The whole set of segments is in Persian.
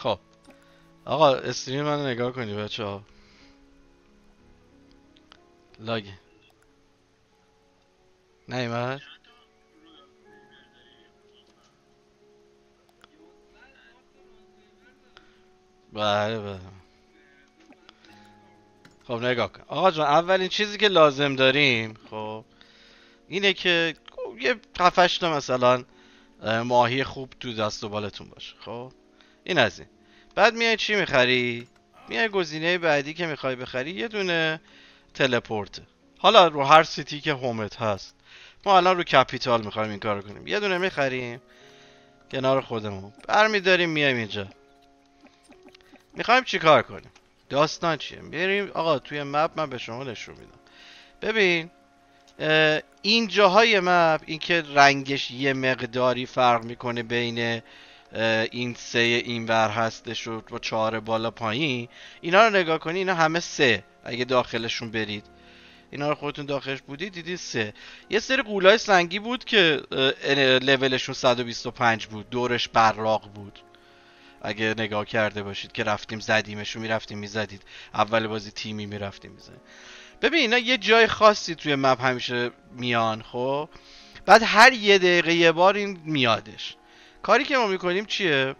خب آقا استریم منو نگاه کنی بچه ها. لاگ نیومد. بله بله. خب نگاه کن آقا جان، اولین چیزی که لازم داریم خب اینه که یه 7 تا مثلا ماهی خوب تو دست و بالتون باشه. خب این از این. بعد میای چی میخری؟ میای گزینه بعدی که میخوای بخری یه دونه تلپورت. حالا رو هر سیتی که هومت هست. ما الان رو کپیتال میخوایم این کارو کنیم. یه دونه میخریم کنار خودمون، برمیداریم میایم اینجا. میخوایم چیکار کنیم؟ داستان چیه؟ بریم آقا توی مپ من به شما نشون میدم. ببین این جاهای مپ، این که رنگش یه مقداری فرق میکنه بین این سه این ور هستش و با 4 بالا پایین، اینا رو نگاه کنی اینا همه سه. اگه داخلشون برید، اینا رو خودتون داخلش بودید دیدید سه. یه سری قولای سنگی بود که لولشون 125 بود، دورش براق بود. اگه نگاه کرده باشید که رفتیم زدیمشو، میرفتیم میزدید. اول بازی تیمی میرفتیم میزدید. ببین اینا یه جای خاصی توی مپ همیشه میان. خب بعد هر یه دقیقه یه بار این میادش. کاری که ما میکنیم چیه؟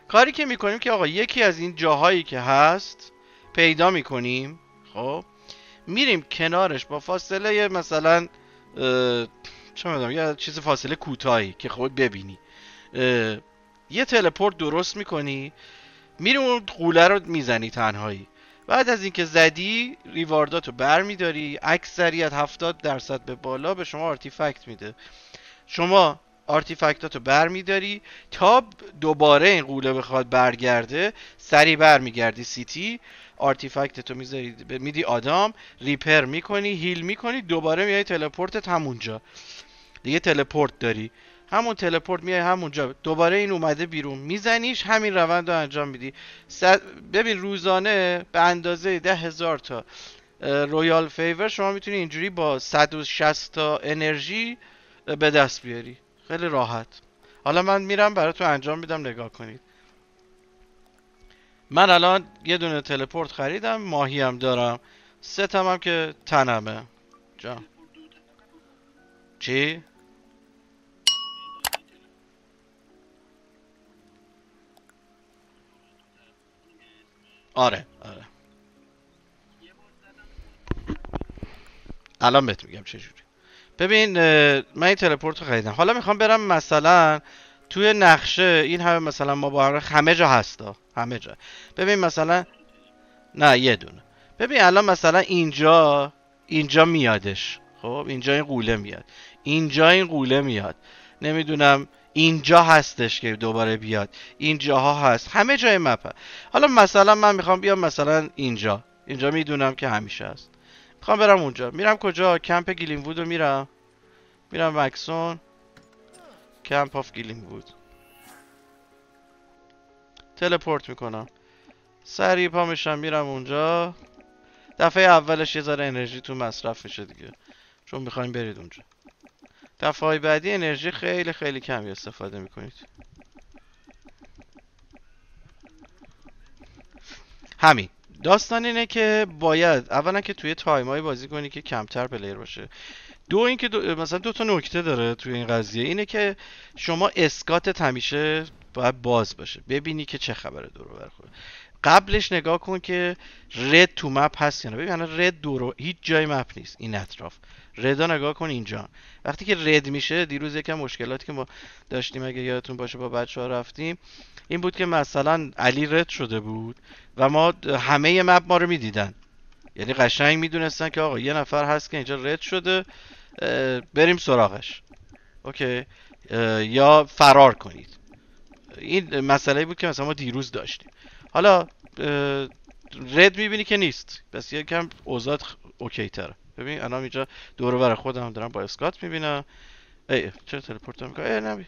کاری که میکنیم که آقا یکی از این جاهایی که هست پیدا میکنیم. خب میریم کنارش با فاصله مثلا چه میدونم یه چیز فاصله کوتاهی که خود ببینی، یه تلپورت درست میکنی، میری اون قوله رو میزنی تنهایی. بعد از اینکه زدی ریوارداتو بر میداری. اکثریت 70% به بالا به شما آرتیفکت میده. شما آرتیفکتاتو بر میداری تا دوباره این قوله بخواد برگرده، سری بر میگردی سیتی، آرتیفکتتو میذاری میدی آدم، ریپر میکنی، هیل میکنی، دوباره میای تلپورتت همونجا. دیگه تلپورت داری، همون تلپورت میای همونجا، دوباره این اومده بیرون میزنیش، همین روند رو انجام میدی. ببین روزانه به اندازه 10,000 تا رویال فیور شما میتونی اینجوری با 160 تا انرژی به دست بیاری. خیلی راحت. حالا من میرم براتون انجام میدم نگاه کنید. من الان یه دونه تلپورت خریدم، ماهی هم دارم، ستم هم که تنمه. جا چی؟ آره آره. الان بهت میگم چه جوری. ببین من این تلپورت رو خریدم، حالا میخوام برم مثلا توی نقشه این همه مثلا ما با همه جا هستا، همه جا. ببین مثلا نه یه دونه. ببین الان مثلا اینجا میادش. خب اینجا این قوله میاد، اینجا این قوله میاد، نمیدونم اینجا هستش که دوباره بیاد، اینجاها هست، همه جای مپه. حالا مثلا من میخوام بیام مثلا اینجا میدونم که همیشه هست. میخوام برم اونجا، میرم کجا؟ کمپ گیلین وود رو میرم مکسون، کمپ آف گیلین وود، تلپورت میکنم، سریع پا میشم میرم اونجا. دفعه اولش یه ذره انرژی تو مصرف میشه دیگه، چون میخوایم برید اونجا. دفعه های بعدی انرژی خیلی خیلی کمی استفاده میکنید. همین. داستان اینه که باید اولا که توی تایمای بازی کنی که کمتر پلیر باشه. دو اینکه مثلا دو تا نکته داره توی این قضیه، اینه که شما اسکاتت همیشه باید باز باشه، ببینی که چه خبره دور و بر خود. قبلش نگاه کن که رد تو مپ هست یا نه. ببین الان رد دور هیچ جای مپ نیست این اطراف. ردا نگاه کن اینجا. وقتی که رد میشه، دیروز یکم مشکلاتی که ما داشتیم اگه یادتون باشه با بچه‌ها رفتیم، این بود که مثلا علی رد شده بود و ما همه مپ ما رو میدیدن. یعنی قشنگ میدونستن که آقا یه نفر هست که اینجا رد شده، بریم سراغش. اوکی. یا فرار کنید. این مسئله بود که مثلا ما دیروز داشتیم. حالا رد میبینی که نیست، بس یکم اوضاع اوکی تره. ببین الان اینجا دور و بر خودم دارم با اسکات میبینم. ای چرا تلپورت میکنه؟ ای نبی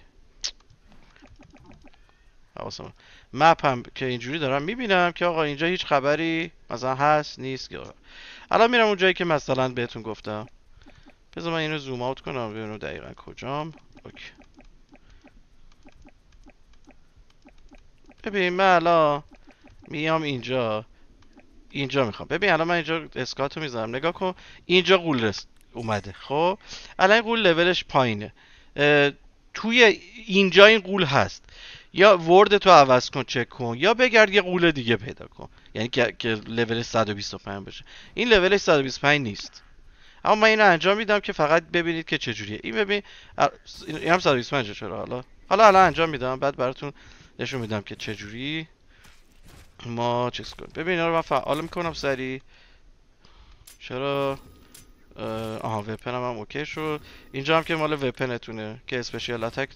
حواسم. مپ هم که اینجوری دارم میبینم که آقا اینجا هیچ خبری مثلا هست نیست. الان میرم اون جایی که مثلا بهتون گفتم. بذار من اینو زوم اوت کنم ببینم دقیقا کجام. اوکی. ببین من الان میام اینجا میخوام. ببین الان من اینجا اسکاتو میذارم، نگاه کن. اینجا قول اومده. خب الان این قول لولش پایینه. توی اینجا این قول هست. یا ورد تو عوض کن، چک کن، یا بگرد یه قول دیگه پیدا کن، یعنی که لولش 125 باشه. این لولش 125 نیست، اما من اینو انجام میدم که فقط ببینید که چجوریه. این ببین این هم 125 چرا. حالا انجام میدم، بعد براتون نشون میدم که چجوری ما چیز کنیم. ببین اینا رو من فعال میکنم سریع. چرا آها وپن هم اوکی شد. اینجا هم که مال وپنتونه که اسپشیال اتک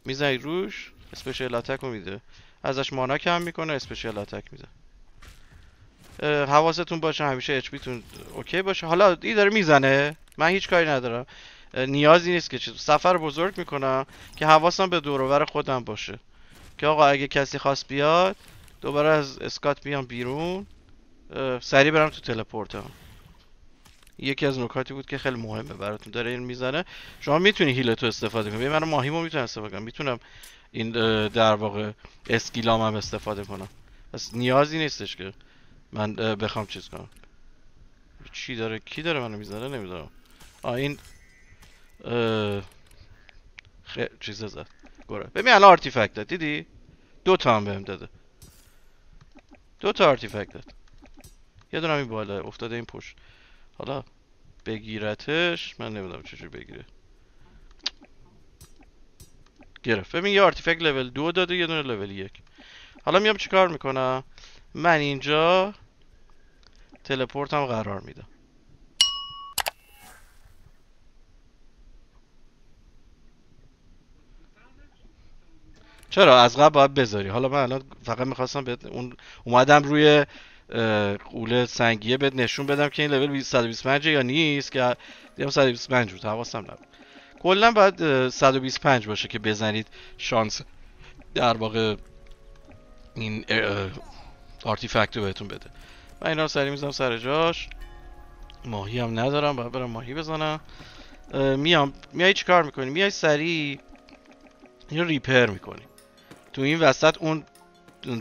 میزنی روش، اسپشیال اتک رو میده، ازش مانا کم میکنه، اسپشیال اتک میده. حواستون باشه همیشه اچ پی تون اوکی باشه. حالا این داره میزنه، من هیچ کاری ندارم، نیازی نیست که چیز. سفر بزرگ میکنم که حواسم به دور و بر خودم باشه که آقا اگه کسی خواست بیاد دوباره از اسکات بیام بیرون، سریع برم تو تلپورتم. یکی از نکاتی بود که خیلی مهمه براتون. داره این میزنه، شما میتونی هیلتو استفاده کنی. من ماهیمو میتونم استفاده کنم، میتونم این در واقع اسکیلام هم استفاده کنم، پس نیازی نیستش که من بخوام چیز کنم. چی داره؟ کی داره منو میزنه؟ نمیدونم. این چیز زد گوره. ببین الان آرتیفکت داد، دیدی؟ 2 تا هم بهم داده، 2 تا آرتیفکت داد. یه دونه این بالا افتاده این پشت. حالا بگیرتش، من نمیدونم چجوری بگیره. گرفت. ببین یه آرتیفکت لول 2 داده، یه دونه لول 1. حالا میام چیکار میکنم؟ من اینجا تلپورتم قرار میدم. چرا از قبل باید بذاری؟ حالا من الان فقط میخواستم بهت اومدم روی قوله سنگیه بهت نشون بدم که این لول 125 یا نیست، که دیدم 125 بود، حواسم نبود. کلا باید 125 باشه که بزنید شانس در واقع این آرتیفکت رو بهتون بده. من اینا رو سریع میزنم سر جاش. ماهی هم ندارم، باید برم ماهی بزنم. میای چی کار میکنی؟ میای سریع اینو ریپر میکنی. تو این وسط اون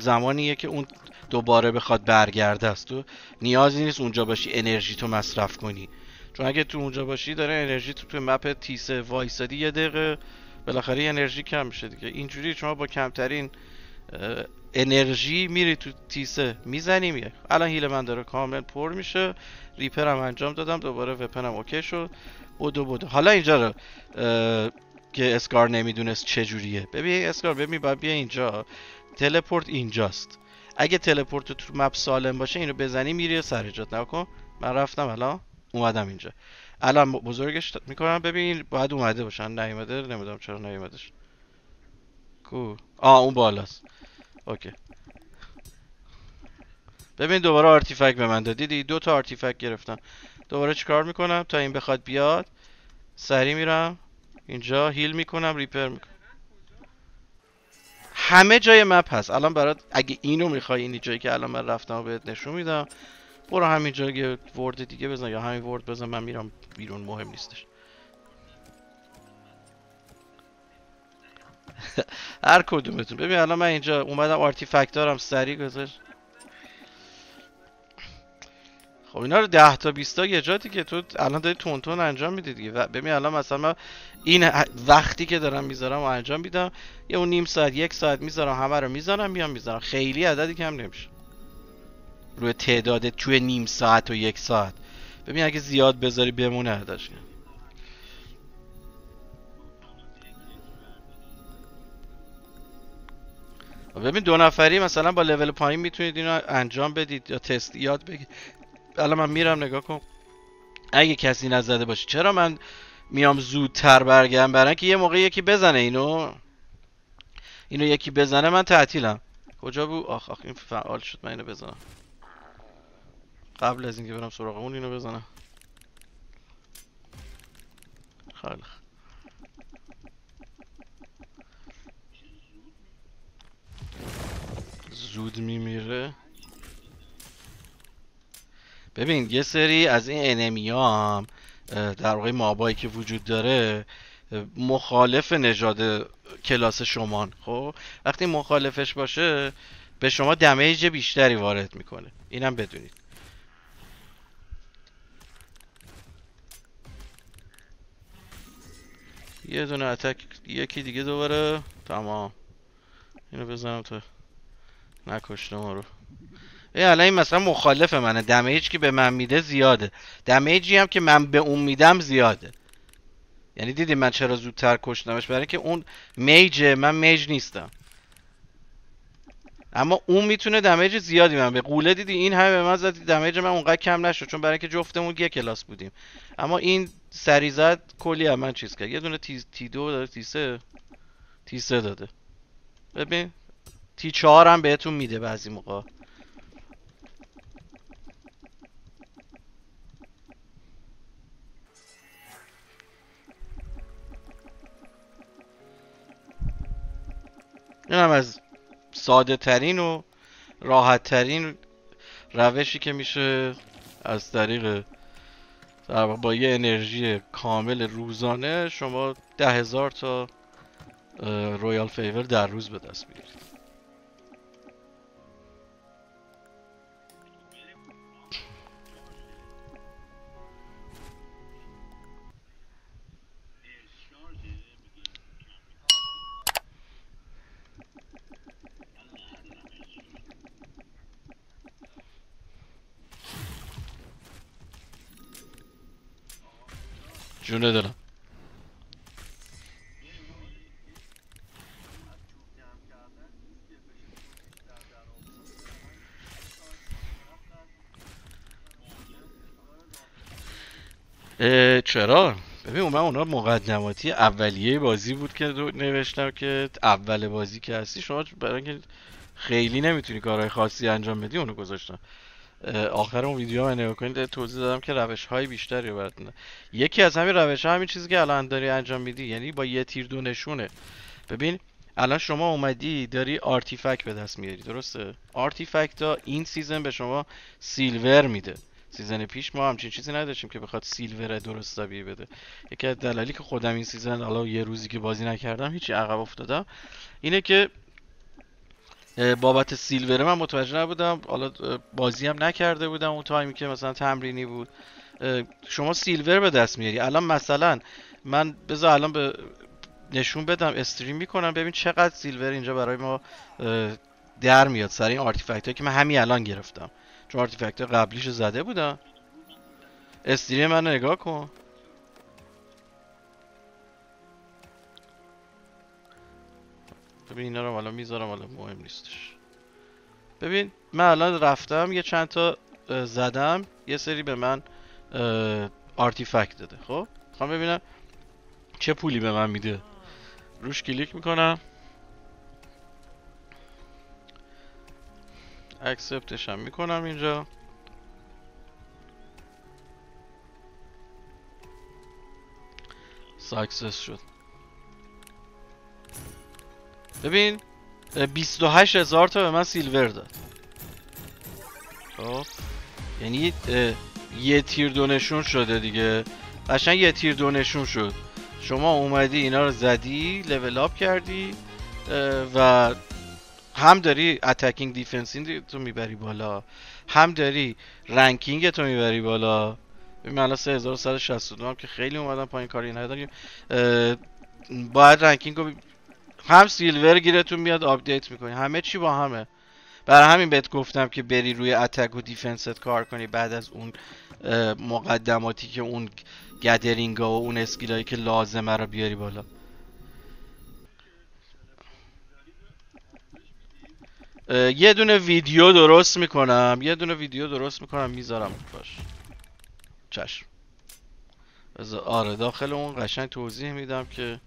زمانیه که اون دوباره بخواد برگرده است. تو نیازی نیست اونجا باشی انرژی تو مصرف کنی، چون اگه تو اونجا باشی داره انرژی تو مپ تیسه وایسادی یه دقیقه، بالاخره انرژی کم میشه دیگه. اینجوری شما با کمترین انرژی میری تو تیسه میزنی میای. الان هیل من داره کامل پر میشه، ریپرم انجام دادم، دوباره وپنم اوکی شد. بودو حالا اینجا رو که اسکار نمیدونست چجوریه. ببین اسکار، ببین باید بیا اینجا، تلپورت اینجاست. اگه تلپورت تو مپ سالم باشه اینو بزنی میری سر جات. نکن من رفتم الان اومدم اینجا، الان بزرگش میکنم. ببین باید اومده باشن، نیومده، نمیدونم چرا نیومدش. کو اون بالاست. اوکی. ببین دوباره آرتیفکت به من داد، دیدی؟ 2 تا آرتیفکت گرفتم. دوباره چیکار میکنم تا این بخواد بیاد؟ سری میرم اینجا هیل میکنم، ریپر میکنم. همه جای مپ هست الان برات. اگه اینو میخوای، این جایی که الان من رفتم و بهت نشون میدم، برو همین جایی ورد دیگه بزن یا همین ورد بزن، من میرم بیرون، مهم نیستش. هر کدومتون. ببین الان من اینجا اومدم آرتیفکت دارم، سریع گذاشت. خب اینا رو 10 تا 20 تا یه جا دیگه تو الان داری تون انجام میدی دیگه. ببین الان مثلا من این وقتی که دارم میذارم و انجام میدم، یه اون نیم ساعت 1 ساعت میذارم، همه رو میذارم میام میذارم، خیلی عددی کم نمیشه روی تعداد توی نیم ساعت و 1 ساعت. ببین اگه زیاد بذاری بمونه عددش. ببین 2 نفری مثلا با لول پایین میتونید اینو انجام بدید یا تست یاد بگیرید. الان من میرم نگاه کن، اگه کسی نزده باشه. چرا من میام زودتر برگردم؟ برای که یه موقع یکی بزنه اینو یکی بزنه من تعطیلم. کجا بود؟ آخ این فعال شد. من اینو بزنم قبل از اینکه برم سراغ اون، اینو بزنم. خیلی زود میمیره. ببین یه سری از این انمی ها هم در واقع مابایی که وجود داره مخالف نژاد کلاس شما. خب وقتی مخالفش باشه به شما دمیج بیشتری وارد میکنه، اینم بدونید. یه دونه اتک، یکی دیگه دوباره. تمام. اینو بزنم تو نکشته ما رو. الان این مثلا مخالف منه، دمیج که به من میده زیاده، دمیجی هم که من به اون میدم زیاده. یعنی دیدی من چرا زودتر کشتمش؟ برای که اون میجه، من میج نیستم، اما اون میتونه دمیج زیادی من به قوله. دیدی این همه به من زد، دمیج من اونقدر کم نشد چون برای که جفتمون یک کلاس بودیم. اما این سری زد کلی هم من چیز کرد. یه دونه تی 2 داده، تی 3 داده. ببین تی 4 هم بهتون میده بعضی موقع. این هم از ساده ترین و راحت ترین روشی که میشه از طریق با یه انرژی کامل روزانه شما 10,000 تا رویال فیور در روز به دست بیارید. جونه دارم. چرا؟ ببین من اونا مقدماتی اولیه بازی بود که نوشتم که اول بازی که هستی شما برای اینکه خیلی نمیتونی کارهای خاصی انجام بدی اونو گذاشتم. آخر اون ویدیو من نگاه کنید توضیح دادم که روش های بیشتری رو براتون. یکی از همین روش ها همین چیزی که الان داری انجام میدی، یعنی با یه تیر دو نشونه. ببین الان شما اومدی داری آرتیفکت به دست میاری، درسته؟ آرتیفکت ها این سیزن به شما سیلور میده. سیزن پیش ما همچین چیزی نداشتیم که بخواد سیلور درست حسابی بده. یکی از دلایلی که خودم این سیزن حالا یه روزی که بازی نکردم هیچی عقب افتادم اینه که بابت سیلور من متوجه نبودم، حالا بازی هم نکرده بودم اون تایمی که مثلا تمرینی بود. شما سیلور به دست میاری. الان مثلا من بذار الان به نشون بدم، استریم میکنم ببین چقدر سیلور اینجا برای ما در میاد سر این آرتیفکت هایی که من همین الان گرفتم، چون آرتیفکت قبلیش زده بودم. استریم من نگاه کن. ببین اینا رو الان میذارم، الان مهم نیستش. ببین من الان رفتم یه چند تا زدم، یه سری به من آرتیفکت داده. خب میخوام ببینم چه پولی به من میده. روش کلیک میکنم، اکسپتش هم میکنم اینجا. ساکسس شد. ببین 28,000 تا به من سیلور داد. خب یعنی یه تیر دونشون شده دیگه، قشنگ یه تیر دونشون شد. شما اومدی اینا رو زدی، لول اپ کردی و هم داری اتکینگ دیفنسینگ تو میبری بالا، هم داری رنکینگ تو میبری بالا. ببین الان 3162 هم که خیلی اومدن پایین، کاری نداریم. باید رنکینگ رو هم سیلور گیرتون میاد آپدیت میکنی، همه چی با همه. برای همین بهت گفتم که بری روی اتک و دیفنست کار کنی بعد از اون مقدماتی که اون گدرینگ ها و اون اسکیلایی که لازمه رو بیاری بالا. یه دونه ویدیو درست میکنم میذارم باش. چشم. آره داخل اون قشنگ توضیح میدم که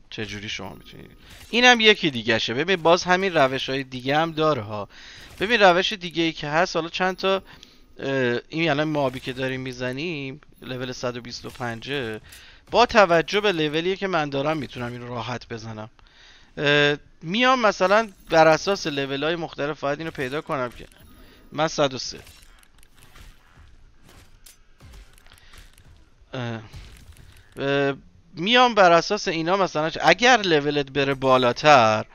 چجوری شما میتونید. اینم یکی دیگه شه. ببین باز همین روش های دیگه هم داره ها. ببین روش دیگه ای که هست، حالا چند تا این الان مابی که داریم میزنیم لول 125 با توجه به لولیه که من دارم میتونم این راحت بزنم. میام مثلا بر اساس لول های مختلف باید اینو پیدا کنم که من 103 میام بر اساس اینا مثلا اگر لولت بره بالاتر،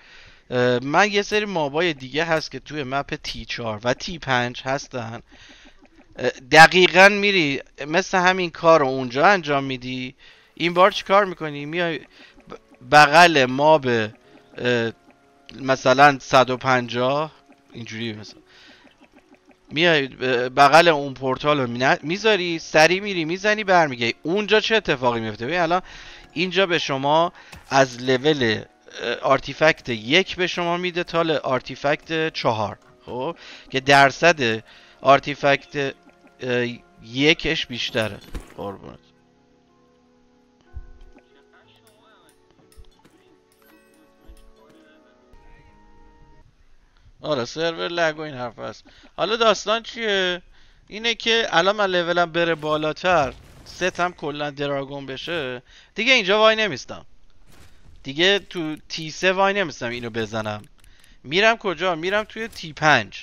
من یه سری مابای دیگه هست که توی مپ T4 و T5 هستن، دقیقا میری مثل همین کار رو اونجا انجام میدی. این بار چی کار میکنی؟ میای بغل ماب مثلا 150 اینجوری، مثلا میای بغل اون پورتال رو میذاری، سری میری میزنی برمیگی. اونجا چه اتفاقی میفته؟ ببین الان اینجا به شما از لول آرتیفکت 1 به شما میده تا آرتیفکت 4، خب که درصد آرتیفکت یکش بیشتره. قربونت. آره سرور لگ و این حرف هست. حالا داستان چیه؟ اینه که الان من لولم بره بالاتر، ستم کلا دراگون بشه، دیگه اینجا وای نمیستم، دیگه تو T3 وای نمیستم اینو بزنم. میرم کجا؟ میرم توی T5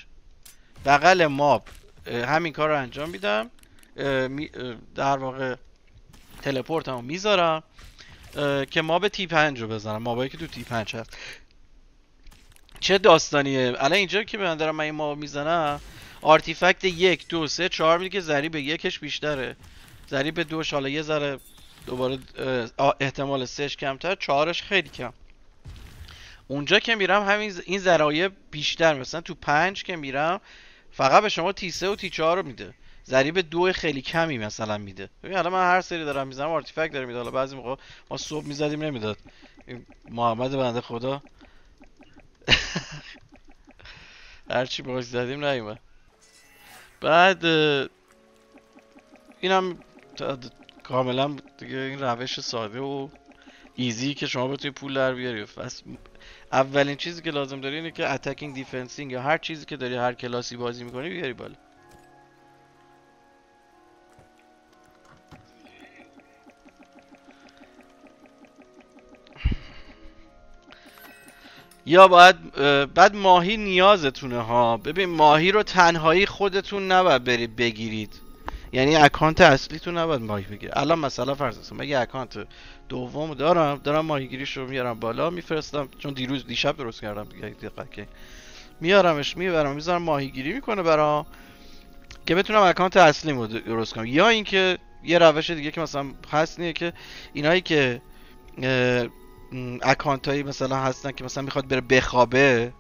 بغل ماب، همین کار رو انجام میدم. در واقع تلپورتمو میذارم که ماب T5 رو بزنم، مابایی که تو T5 هست. چه داستانیه الان اینجا که من دارم این ماب میزنم، آرتیفکت 1 2 3 4 میگه که ضریب یکش بیشتره، ضریب دوش حالا یه ذره دوباره احتمال 3ش کمتر، 4ش خیلی کم. اونجا که میرم همین این ذرایع بیشتر، مثلا تو 5 که میرم فقط به شما T3 و T4 رو میده، ضریب 2 خیلی کمی مثلا میده. ببین الان من هر سری دارم میزنم آرتیفکت داره میده، حالا بعضی موقع ما صبح میزدیم نمیداد. محمد بنده خدا هرچی باش زدیم نیومد. بعد اینم کاملا دیگه این روش ساده و ایزی که شما بتونی پول در بیاری. پس اولین چیزی که لازم داری اینه که اتکینگ دیفنسینگ یا هر چیزی که داری هر کلاسی بازی میکنی بیاری بالا. یا باید بعد ماهی نیازتونه ها. ببین ماهی رو تنهایی خودتون نباید برید بگیرید، یعنی اکانت اصلیتون نباید ماهی بگیره. الان مثلا فرض کنم من یه اکانت دوم دارم ماهیگیریش رو میارم بالا میفرستم، چون دیشب درست کردم دیگه دقت که میارمش میبرم میذارم ماهیگیری میکنه برام که بتونم اکانت اصلیمو درست کنم. یا اینکه یه روش دیگه که مثلا هست اینه که اینایی که اکانت هایی مثلا هستن که مثلا میخواد بره بخوابه،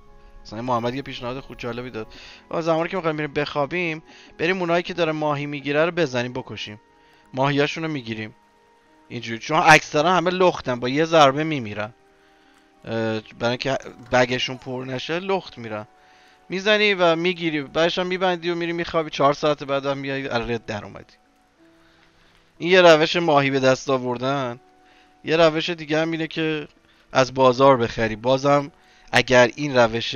مثلا محمد یه پیشنهاد خود جالبی داد، زمانی که میخوایم بریم بخوابیم بریم اونایی که داره ماهی میگیره رو بزنیم بکشیم، ماهیاشون رو میگیریم اینجوری، چون اکثرا همه لختن با یه ضربه میمیرن، برای اینکه بگشون پر نشه لخت میرن، میزنی و میگیری بعدش هم میبندی و میری میخوابی، 4 ساعت بعد هم میای رد در اومدی. این یه روش ماهی به دست آوردن. یه روش دیگه هم اینه که از بازار بخری. بازم اگر این روش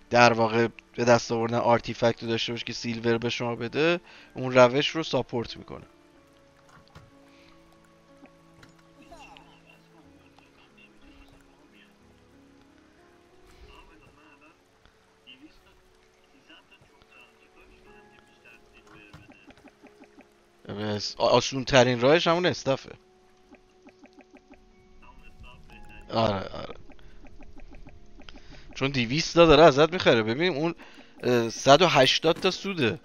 در واقع به دست آوردن آرتیفکت رو داشته باشه که سیلور به شما بده، اون روش رو ساپورت میکنه. آسون ترین راهش همون استافه. آره آره، چون 200 تا داره ازت میخره. ببین اون 180 تا سوده.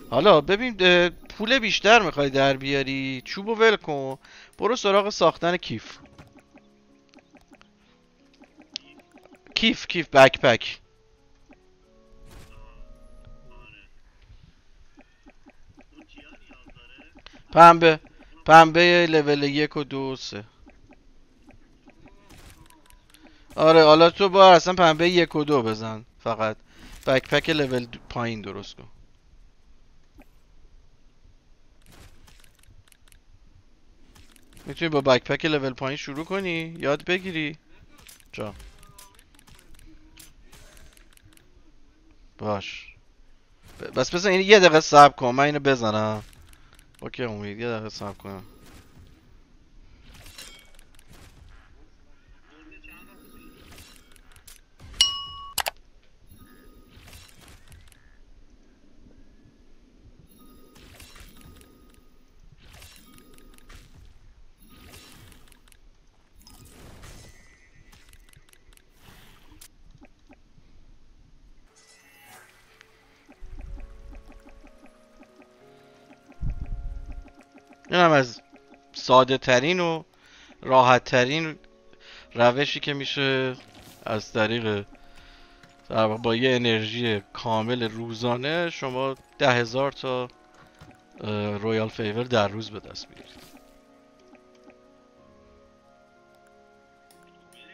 حالا ببین پول بیشتر میخوای در بیاری، چوبو ول کن برو سراغ ساختن کیف. کیف بکپک. پنبه پنبه لول 1 و 2 و 3. آره حالا تو با اصلا پنبه 1 و 2 بزن فقط، بکپک لول پایین درست کن. میتونی با بکپک لول پایین شروع کنی یاد بگیری. جا باش. بس بزن این یه دقیقه صبر کن من اینو بزنم. اوکی امید یه دقیقه صبر کن. این هم از ساده ترین و راحت ترین روشی که میشه از طریق در واقع با یه انرژی کامل روزانه شما 10,000 تا رویال فیور در روز به دست بیارید.